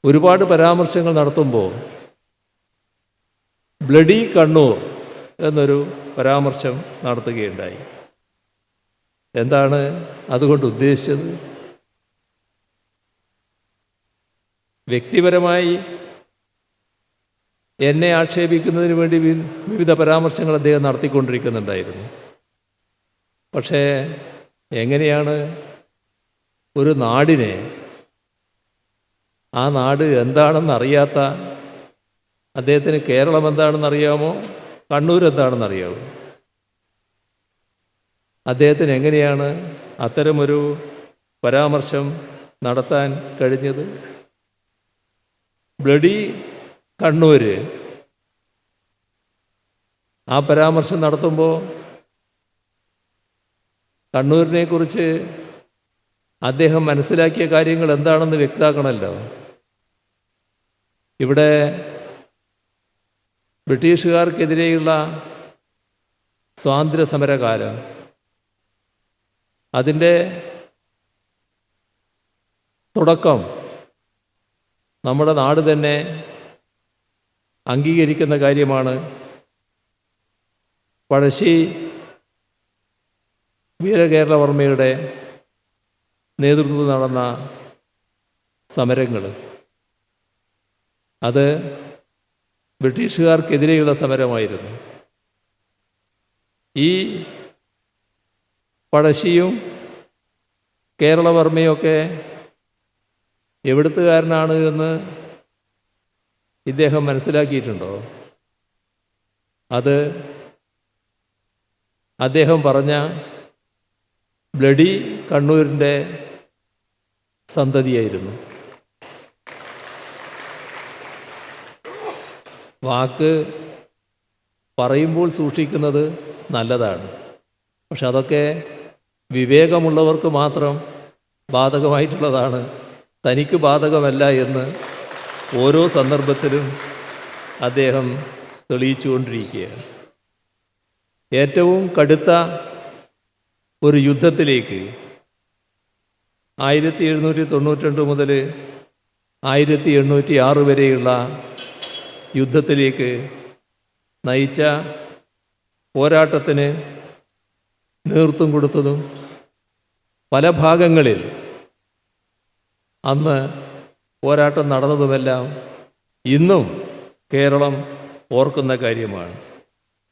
ഒരുപാട് പരാമർശങ്ങൾ നടത്തുമ്പോൾ ബ്ലഡി കണ്ണൂർ എന്നൊരു പരാമർശം നടത്തുകയുണ്ടായി. എന്താണ് അതുകൊണ്ട് ഉദ്ദേശിച്ചത്? വ്യക്തിപരമായി എന്നെ ആക്ഷേപിക്കുന്നതിന് വേണ്ടി വിവിധ പരാമർശങ്ങൾ അദ്ദേഹം നടത്തിക്കൊണ്ടിരിക്കുന്നുണ്ടായിരുന്നു. പക്ഷേ എങ്ങനെയാണ് ഒരു നാടിനെ, ആ നാട് എന്താണെന്നറിയാത്ത അദ്ദേഹത്തിന് കേരളം എന്താണെന്നറിയാമോ, കണ്ണൂർ എന്താണെന്നറിയാമോ, അദ്ദേഹത്തിന് എങ്ങനെയാണ് അത്തരമൊരു പരാമർശം നടത്താൻ കഴിഞ്ഞത്? ബ്ലഡി കണ്ണൂർ ആ പരാമർശം നടത്തുമ്പോൾ കണ്ണൂരിനെക്കുറിച്ച് അദ്ദേഹം മനസ്സിലാക്കിയ കാര്യങ്ങൾ എന്താണെന്ന് വ്യക്തമാക്കണമല്ലോ. ഇവിടെ ബ്രിട്ടീഷുകാർക്കെതിരെയുള്ള സ്വാതന്ത്ര്യ സമരകാലം, അതിൻ്റെ തുടക്കം നമ്മുടെ നാട് തന്നെ അംഗീകരിക്കുന്ന കാര്യമാണ്. പഴശ്ശി വീരകേരളവർമ്മയുടെ നേതൃത്വത്തിൽ നടന്ന സമരങ്ങൾ, അത് ബ്രിട്ടീഷുകാർക്കെതിരെയുള്ള സമരമായിരുന്നു. ഈ പഴശ്ശിയും കേരളവർമ്മയൊക്കെ എവിടുത്തുകാരനാണ് എന്ന് ഇദ്ദേഹം മനസ്സിലാക്കിയിട്ടുണ്ടോ? അത് അദ്ദേഹം പറഞ്ഞ ബ്ലഡി കണ്ണൂരിൻ്റെ സന്തതിയായിരുന്നു. വാക്ക് പറയുമ്പോൾ സൂക്ഷിക്കുന്നത് നല്ലതാണ്. പക്ഷെ അതൊക്കെ വിവേകമുള്ളവർക്ക് മാത്രം ബാധകമായിട്ടുള്ളതാണ്, തനിക്ക് ബാധകമല്ല എന്ന് ഓരോ സന്ദർഭത്തിലും അദ്ദേഹം തെളിയിച്ചുകൊണ്ടിരിക്കുകയാണ്. ഏറ്റവും കടുത്ത ഒരു യുദ്ധത്തിലേക്ക് 1792 മുതൽ 1806 വരെയുള്ള യുദ്ധത്തിലേക്ക് നയിച്ച പോരാട്ടത്തിന് നേതൃത്വം കൊടുത്തതും പല ഭാഗങ്ങളിൽ അന്ന് പോരാട്ടം നടന്നതുമെല്ലാം ഇന്നും കേരളം ഓർക്കുന്ന കാര്യമാണ്.